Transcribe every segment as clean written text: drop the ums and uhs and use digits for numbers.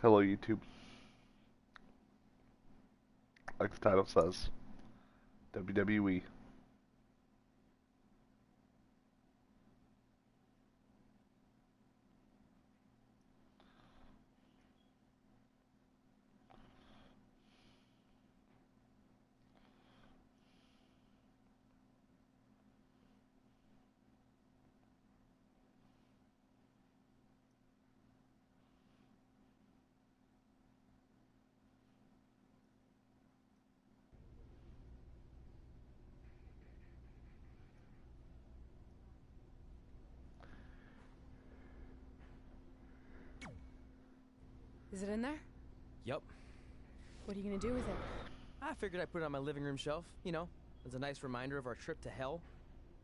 Hello, YouTube. Like the title says, WWE. Is it in there? Yup. What are you gonna do with it? I figured I'd put it on my living room shelf, as a nice reminder of our trip to hell.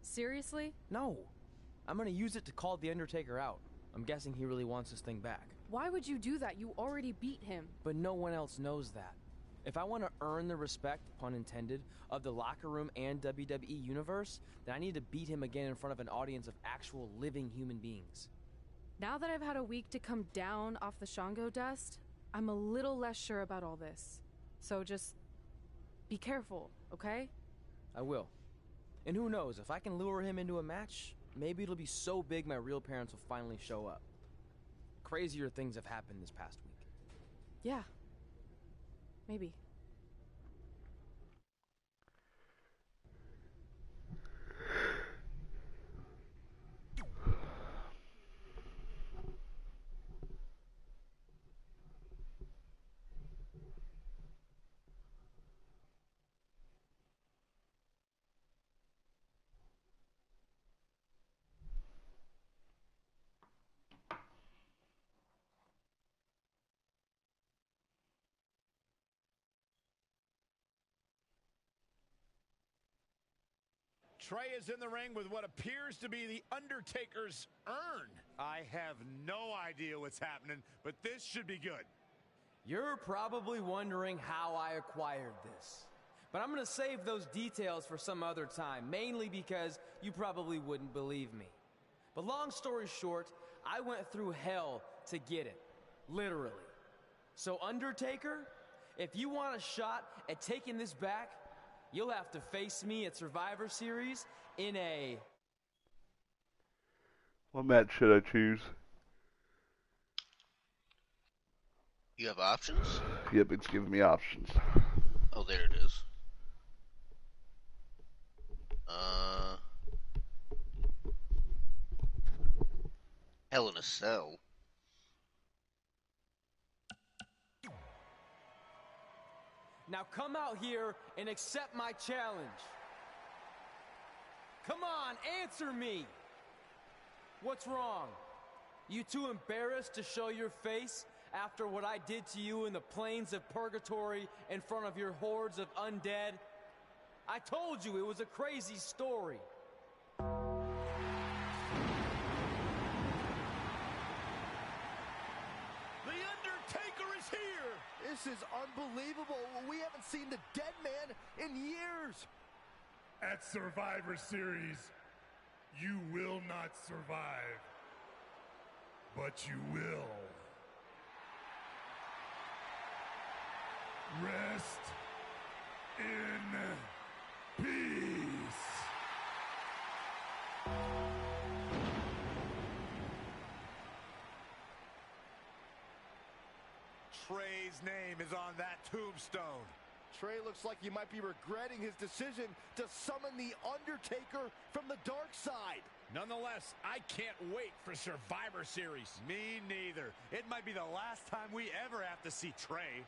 Seriously? No. I'm gonna use it to call The Undertaker out. I'm guessing he really wants this thing back. Why would you do that? You already beat him. But no one else knows that. If I want to earn the respect, pun intended, of the locker room and WWE universe, then I need to beat him again in front of an audience of actual living human beings. Now that I've had a week to come down off the Shango dust, I'm a little less sure about all this. So just be careful, okay? I will. And who knows, if I can lure him into a match, maybe it'll be so big my real parents will finally show up. Crazier things have happened this past week. Yeah. Maybe. Trey is in the ring with what appears to be the Undertaker's urn. I have no idea what's happening, but this should be good. You're probably wondering how I acquired this. But I'm gonna save those details for some other time, mainly because you probably wouldn't believe me. But long story short, I went through hell to get it. Literally. So Undertaker, if you want a shot at taking this back, you'll have to face me at Survivor Series in a... What match should I choose? You have options? Yep, it's giving me options. Oh, there it is. Uh, Hell in a Cell. Now come out here and accept my challenge. Come on, answer me. What's wrong? You too embarrassed to show your face after what I did to you in the plains of purgatory in front of your hordes of undead? I told you it was a crazy story. The Undertaker is here! This is unbelievable. We haven't seen the dead man in years. At Survivor Series, you will not survive, but you will. Rest in peace. Trey's name is on that tombstone. Trey looks like he might be regretting his decision to summon the Undertaker from the dark side. Nonetheless, I can't wait for Survivor Series. Me neither. It might be the last time we ever have to see Trey.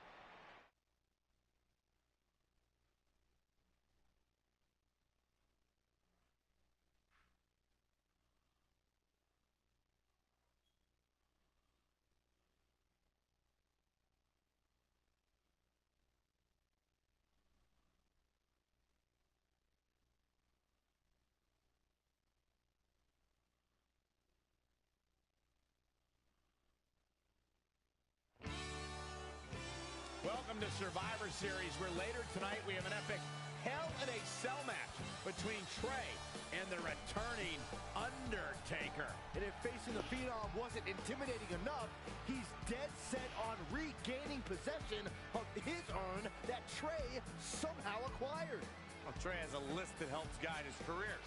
Welcome to Survivor Series, where later tonight we have an epic Hell in a Cell match between Trey and the returning Undertaker. And if facing the Phenom wasn't intimidating enough, he's dead set on regaining possession of his urn that Trey somehow acquired. Well, Trey has a list that helps guide his career.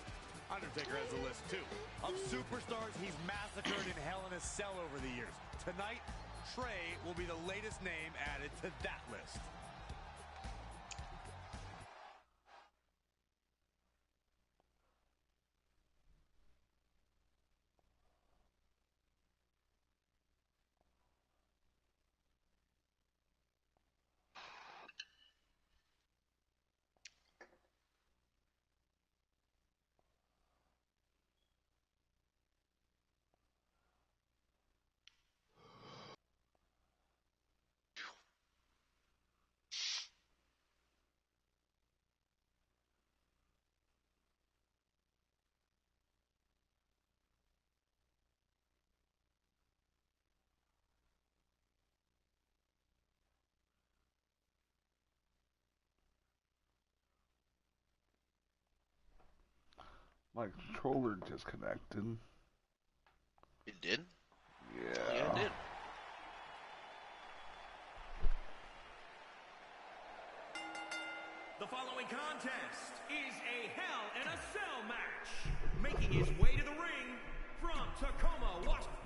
Undertaker has a list, too, of superstars he's massacred in Hell in a Cell over the years. Tonight, Trey will be the latest name added to that list. My controller disconnected. It did? Yeah. Yeah, it did. The following contest is a Hell in a Cell match. Making his way to the ring from Tacoma, Washington.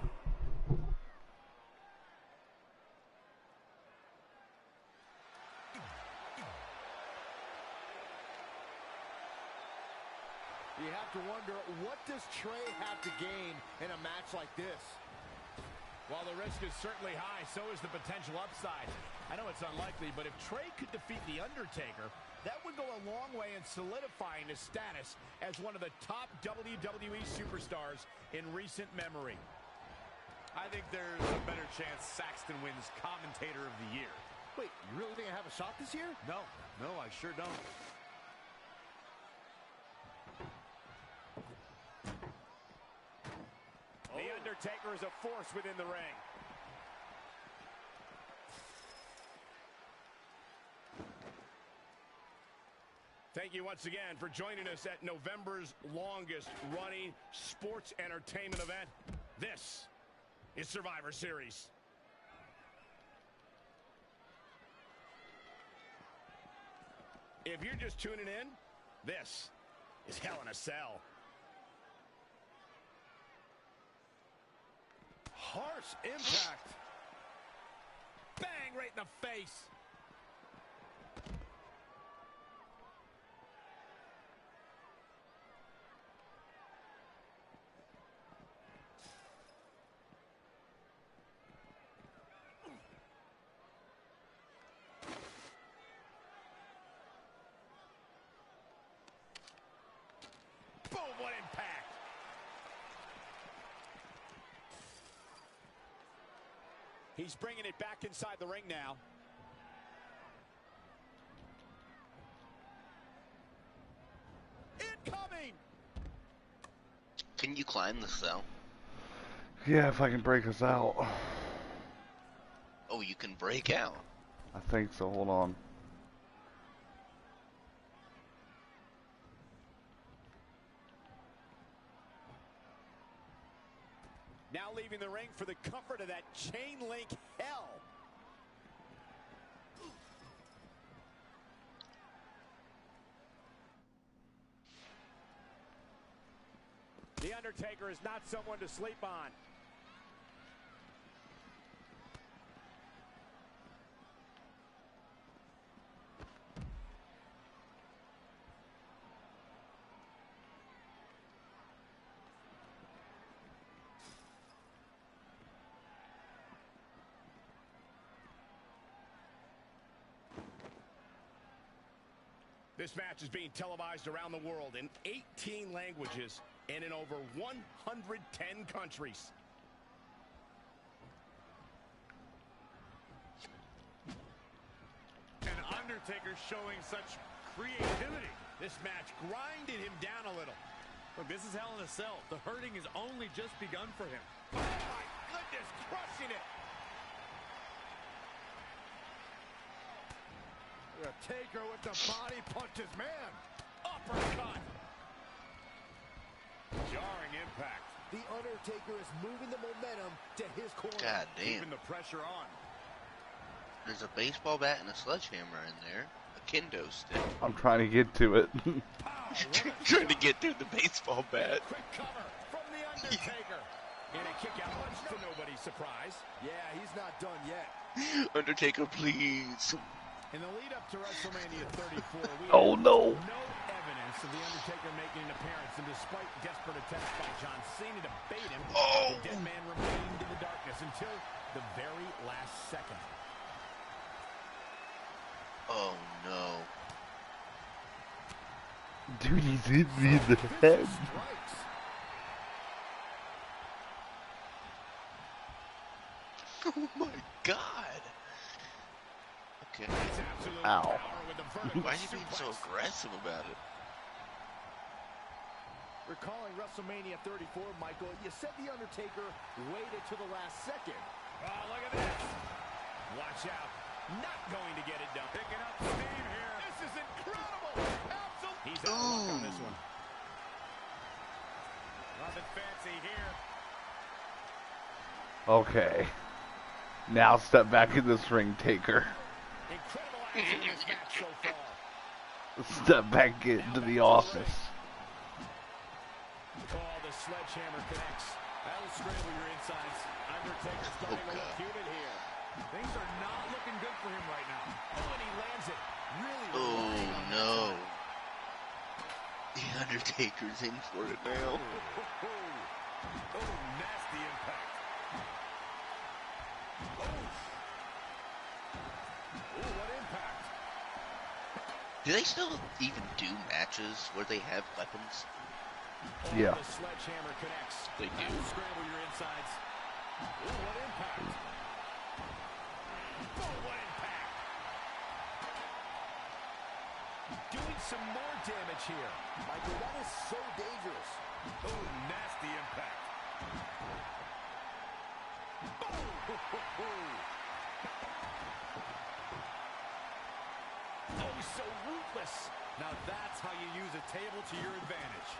You have to wonder, what does Trey have to gain in a match like this? While the risk is certainly high, so is the potential upside. I know it's unlikely, but if Trey could defeat The Undertaker, that would go a long way in solidifying his status as one of the top WWE superstars in recent memory. I think there's a better chance Saxton wins Commentator of the Year. Wait, you really think I have a shot this year? No, I sure don't. The Undertaker is a force within the ring. Thank you once again for joining us at November's longest running sports entertainment event. This is Survivor Series. If you're just tuning in, this is Hell in a Cell. Harsh impact. Bang right in the face. Boom, what impact. He's bringing it back inside the ring now. Incoming! Can you climb the cell? Yeah, if I can break us out. Oh, you can break out. I think so. Hold on. Now leaving the ring for the comfort of that chain link hell. The Undertaker is not someone to sleep on. This match is being televised around the world in 18 languages and in over 110 countries. And Undertaker showing such creativity. This match grinded him down a little. Look, this is Hell in a Cell. The hurting has only just begun for him. Oh my goodness, crushing it. Taker with the body punches, man. Uppercut. Jarring impact. The Undertaker is moving the momentum to his corner. God damn. Keeping the pressure on. There's a baseball bat and a sledgehammer in there. A kendo stick. I'm trying to get to it. Trying to get through the baseball bat. Quick cover from the Undertaker. And a kick out, much to nobody's surprise. Yeah, he's not done yet. Undertaker, please. In the lead up to WrestleMania 34, we Oh, no. no evidence of the Undertaker making an appearance, and despite desperate attempts by John Cena to bait him, Oh. the dead man remained in the darkness until the very last second. Oh no. Dude, he's hit me in the head. Strikes. Oh my god. Okay. It's absolute Ow. power with the vertical Why is he being so suplex. aggressive about it? Recalling WrestleMania 34, Michael, you said The Undertaker waited to the last second. Oh, look at this. Watch out. Not going to get it done. Picking up steam here. This is incredible. Absolutely. He's out of luck on this one. Nothing fancy here. Okay. Now step back in this ring, Taker. Incredible action in this match so far. Step back into the office. Oh, the sledgehammer connects. That'll scramble your insides. Undertaker starting to look human here. Things are not looking good for him right now. Oh, and he lands it. Really Oh relying on that no. time. The Undertaker's in for it now. Oh, nasty impact. Oh, what impact. Do they still even do matches where they have weapons? Oh, Yeah. the sledgehammer connects. They do. That'll scramble your insides. Oh, what impact. Oh, what impact. Doing some more damage here. Michael, that is so dangerous. Oh, nasty impact. Oh, he's so ruthless. Now that's how you use a table to your advantage.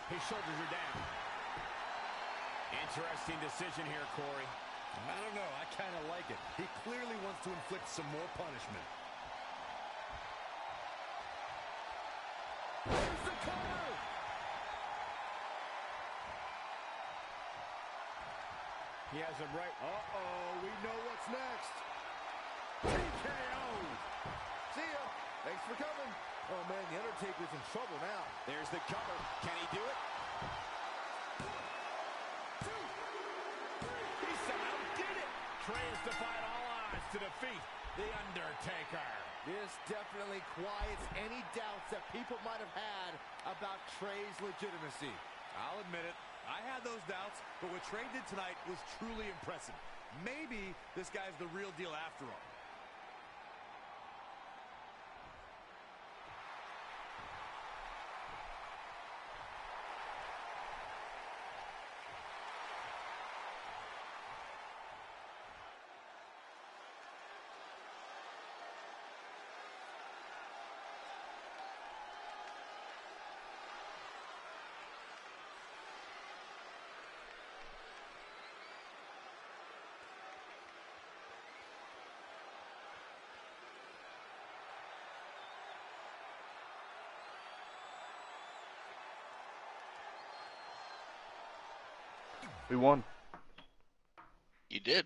His shoulders are down. Interesting decision here, Corey. I don't know. I kind of like it. He clearly wants to inflict some more punishment. There's the cover. He has him right. Uh-oh, we know what's next. TKO. See ya. Thanks for coming. Oh, man, The Undertaker's in trouble now. There's the cover. Can he do it? He somehow did it. Trey has defied all odds to defeat The Undertaker. This definitely quiets any doubts that people might have had about Trey's legitimacy. I'll admit it. I had those doubts, but what Trey did tonight was truly impressive. Maybe this guy's the real deal after all. We won. You did.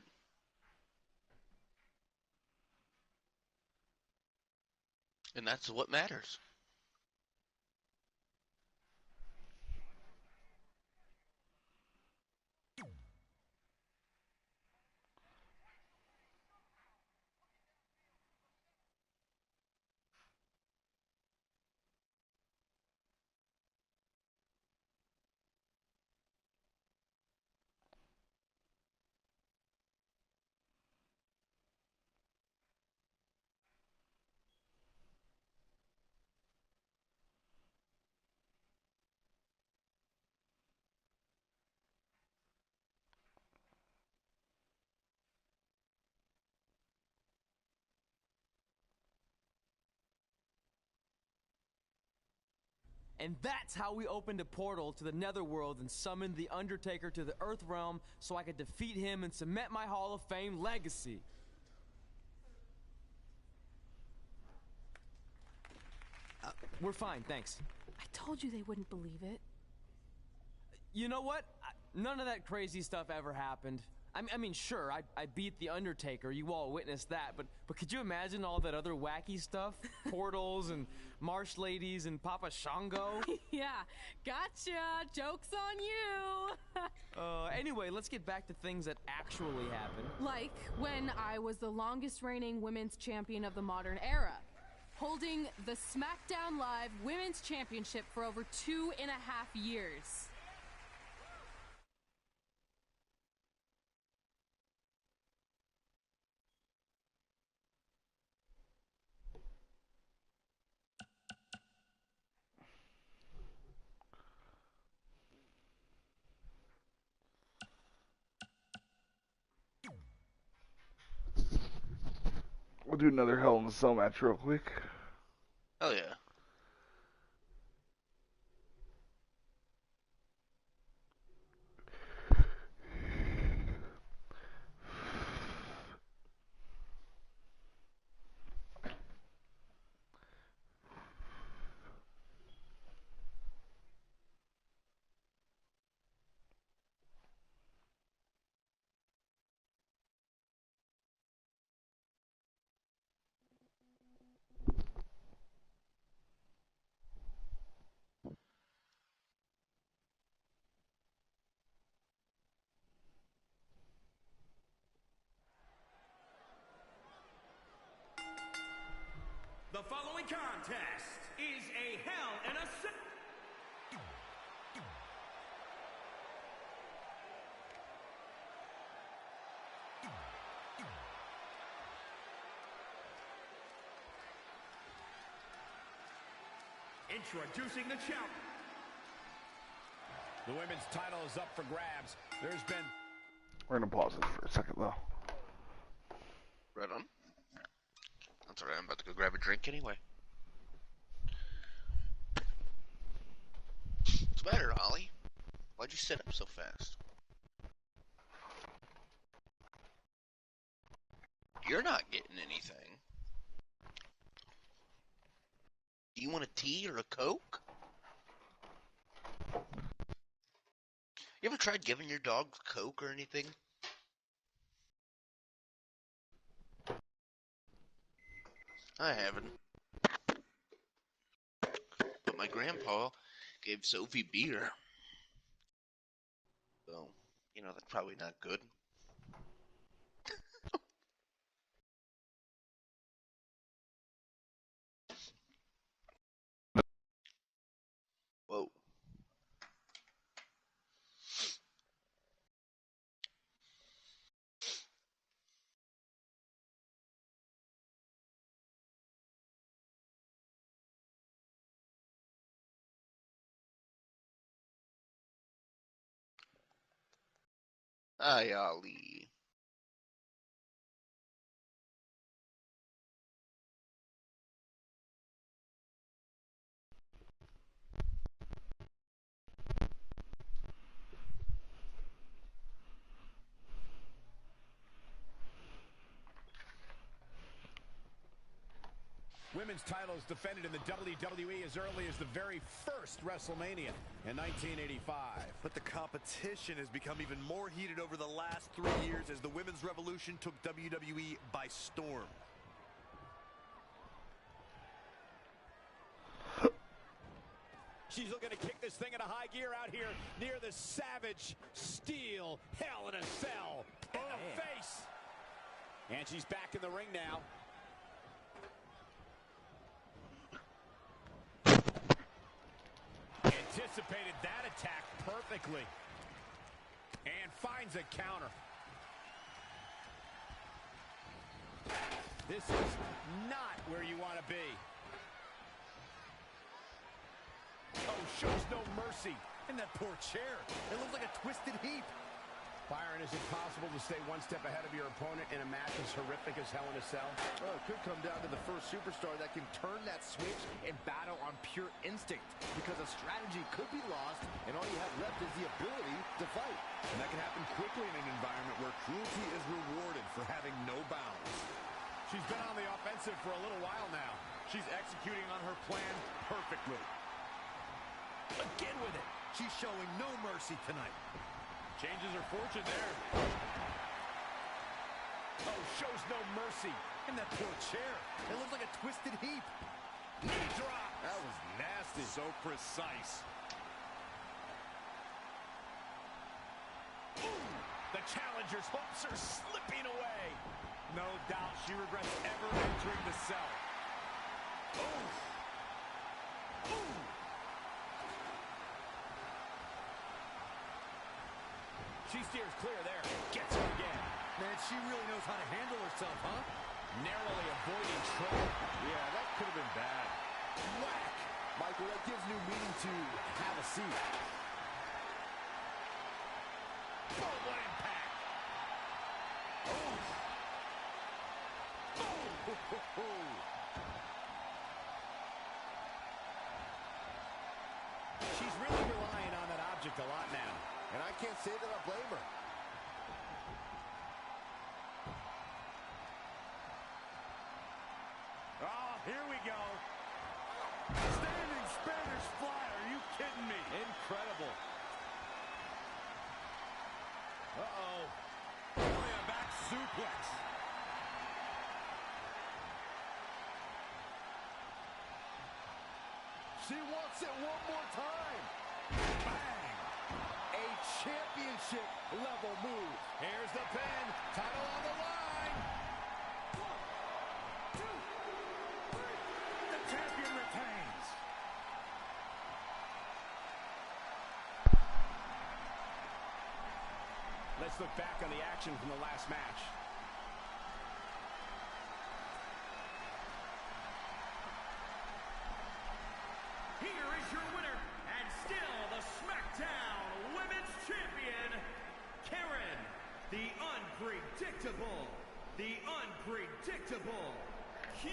And that's what matters. And that's how we opened a portal to the Netherworld and summoned The Undertaker to the Earth Realm so I could defeat him and cement my Hall of Fame legacy. We're fine, thanks. I told you they wouldn't believe it. You know what? None of that crazy stuff ever happened. I mean, sure, I beat The Undertaker. You all witnessed that. But could you imagine all that other wacky stuff? Portals and marsh ladies and Papa Shango? Yeah, gotcha. Joke's on you. Anyway, let's get back to things that actually happened. Like when I was the longest reigning women's champion of the modern era, holding the SmackDown Live Women's Championship for over 2.5 years. We'll do another Hell in a Cell match real quick. Oh yeah. The following contest is a Hell in a Cell. Introducing the champion. The women's title is up for grabs. There's been... We're going to pause this for a second, though. Right on. That's alright, I'm about to go grab a drink anyway. What's the matter, Ollie? Why'd you sit up so fast? You're not getting anything. Do you want a tea or a Coke? You ever tried giving your dog Coke or anything? I haven't. But my grandpa gave Sophie beer. So, you know, that's probably not good. Whoa. Hi, Ali. Women's titles defended in the WWE as early as the very first WrestleMania in 1985. But the competition has become even more heated over the last 3 years as the women's revolution took WWE by storm. She's looking to kick this thing into high gear out here near the Savage Steel Hell in a Cell in the face. And she's back in the ring now. Anticipated that attack perfectly. And finds a counter. This is not where you want to be. Oh, shows no mercy. And that poor chair. It looks like a twisted heap. Byron, is it possible to stay one step ahead of your opponent in a match as horrific as Hell in a Cell? Well, it could come down to the first superstar that can turn that switch and battle on pure instinct, because a strategy could be lost, and all you have left is the ability to fight. And that can happen quickly in an environment where cruelty is rewarded for having no bounds. She's been on the offensive for a little while now. She's executing on her plan perfectly. Again with it. She's showing no mercy tonight. Changes her fortune there. Oh, shows no mercy. And that poor chair. It looks like a twisted heap. Knee drop. That was nasty. So precise. Ooh, the challenger's hopes are slipping away. No doubt she regrets ever entering the cell. Ooh. Ooh. She steers clear there. Gets her again. Man, she really knows how to handle herself, huh? Narrowly avoiding trouble. Yeah, that could have been bad. Whack! Michael, that gives new meaning to have a seat. Boom, what impact. Oh! She's really relying on that object a lot now. And I can't say that I blame her. Oh, here we go. Standing Spanish fly. Are you kidding me? Incredible. Uh-oh. Only a back suplex. She wants it one more time. Bang. A championship level move. Here's the pin. Title on the line. 1, 2, 3. The champion retains. Let's look back on the action from the last match. Here is your winner, and still the SmackDown Women's Champion, Karen, the unpredictable Q.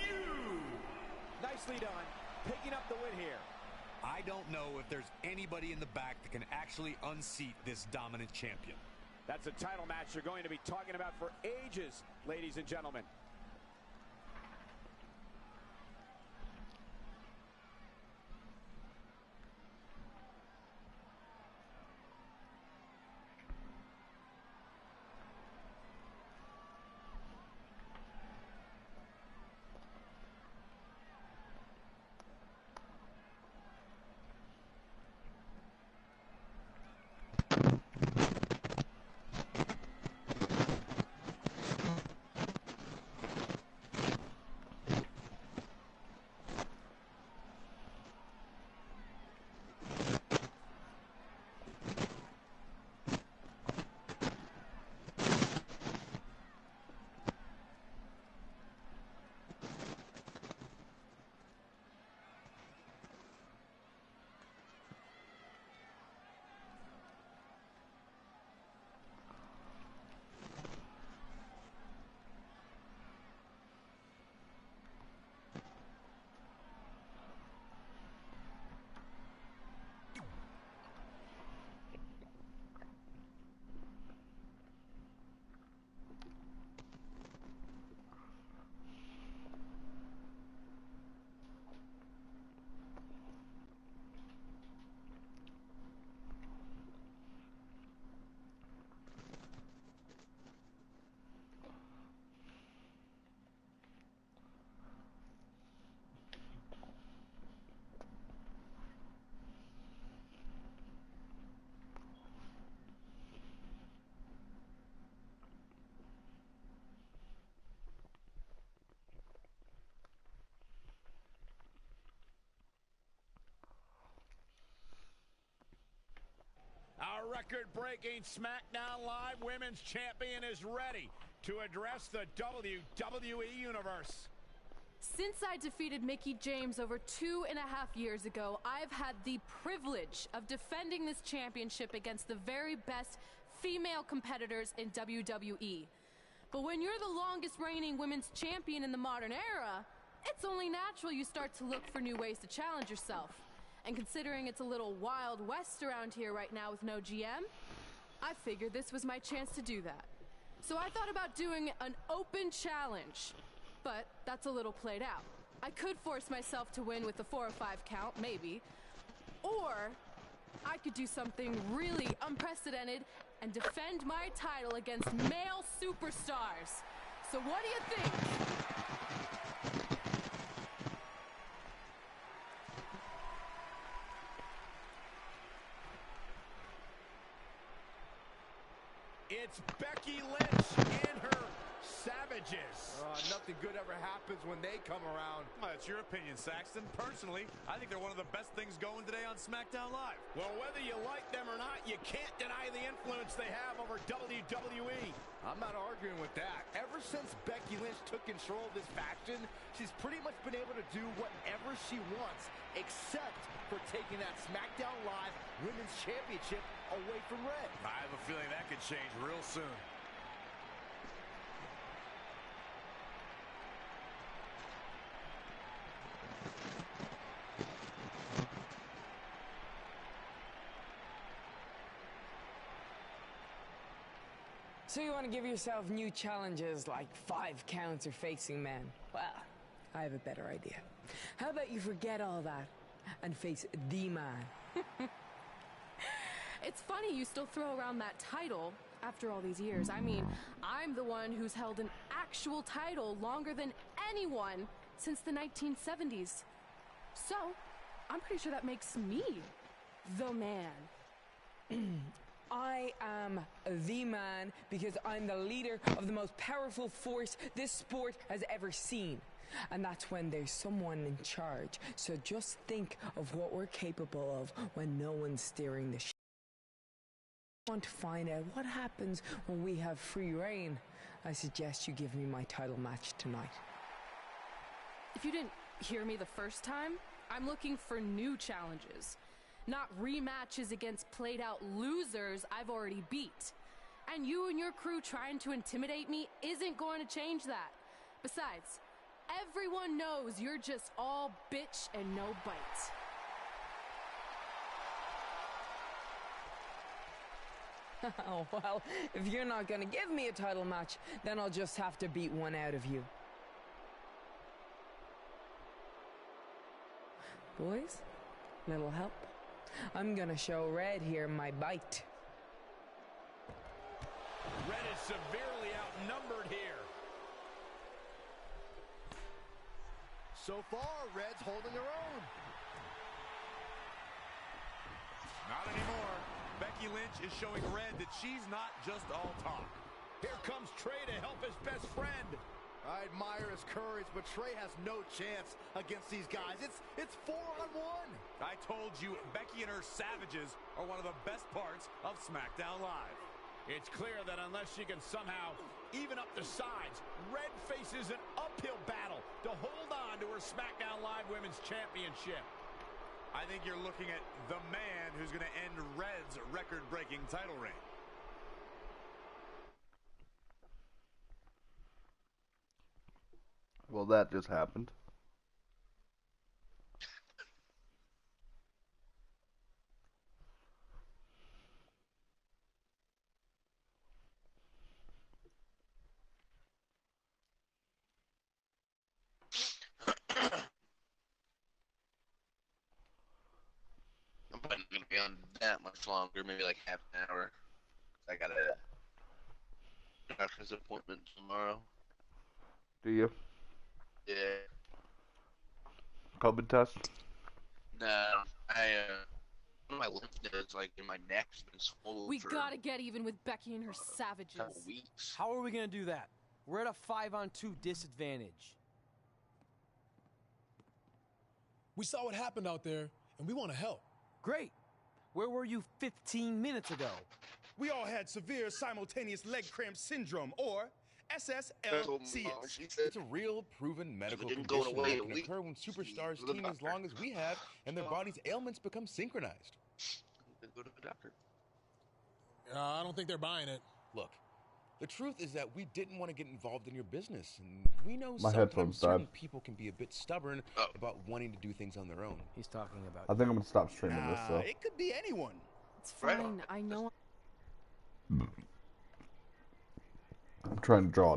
Nicely done, picking up the win here. I don't know if there's anybody in the back that can actually unseat this dominant champion. That's a title match you're going to be talking about for ages, ladies and gentlemen. Our record-breaking SmackDown Live Women's Champion is ready to address the WWE Universe. Since I defeated Mickie James over 2.5 years ago, I've had the privilege of defending this championship against the very best female competitors in WWE. But when you're the longest reigning women's champion in the modern era, it's only natural you start to look for new ways to challenge yourself. And considering it's a little Wild West around here right now with no GM, I figured this was my chance to do that. So I thought about doing an open challenge, but that's a little played out. I could force myself to win with the 4 or 5 count, maybe, or I could do something really unprecedented and defend my title against male superstars. So what do you think? It's Becky Lynch and her Savages. Nothing good ever happens when they come around. Well, that's your opinion, Saxton. Personally, I think they're one of the best things going today on SmackDown Live. Well, whether you like them or not, you can't deny the influence they have over WWE. I'm not arguing with that. Ever since Becky Lynch took control of this faction, she's pretty much been able to do whatever she wants, except for taking that SmackDown Live Women's Championship away from Red. I have a feeling that could change real soon. So you want to give yourself new challenges like 5 counts or facing men? Well, I have a better idea. How about you forget all that and face the man? It's funny you still throw around that title after all these years. I mean, I'm the one who's held an actual title longer than anyone since the 1970s. So, I'm pretty sure that makes me the man. I am the man because I'm the leader of the most powerful force this sport has ever seen. And that's when there's someone in charge. So just think of what we're capable of when no one's steering the ship. If you want to find out what happens when we have free reign, I suggest you give me my title match tonight. If you didn't hear me the first time, I'm looking for new challenges. Not rematches against played-out losers I've already beat. And you and your crew trying to intimidate me isn't going to change that. Besides, everyone knows you're just all bitch and no bite. Oh, well, if you're not going to give me a title match, then I'll just have to beat one out of you. Boys, little help? I'm gonna show Red here my bite. Red is severely outnumbered here. So far, Red's holding her own. Not anymore. Becky Lynch is showing Red that she's not just all talk. Here comes Trey to help his best friend. I admire his courage, but Trey has no chance against these guys. It's 4-on-1. I told you, Becky and her Savages are one of the best parts of SmackDown Live. It's clear that unless she can somehow even up the sides, Red faces an uphill battle to hold on to her SmackDown Live Women's Championship. I think you're looking at the man who's going to end Red's record-breaking title reign. Well, that just happened. I'm not going to be on that much longer, maybe like half an hour. I got a doctor's appointment tomorrow. Do you? Yeah. COVID test? No, my lymph nodes, like, in my neck's been swollen We for gotta get even with Becky and her Savages. a couple weeks. How are we gonna do that? We're at a 5-on-2 disadvantage. We saw what happened out there, and we want to help. Great. Where were you 15 minutes ago? We all had severe simultaneous leg cramp syndrome, or SSLCS. It's a real, proven medical didn't condition go away that a can week. occur when superstars To the team as doctor. long as we have, and their body's ailments become synchronized. Go to the doctor. I don't think they're buying it. Look, the truth is that we didn't want to get involved in your business, and we know My headphones sometimes certain died. people can be a bit stubborn about wanting to do things on their own. He's talking about. I think I'm gonna stop streaming this. So It could be anyone. It's fine. I know. I'm trying to draw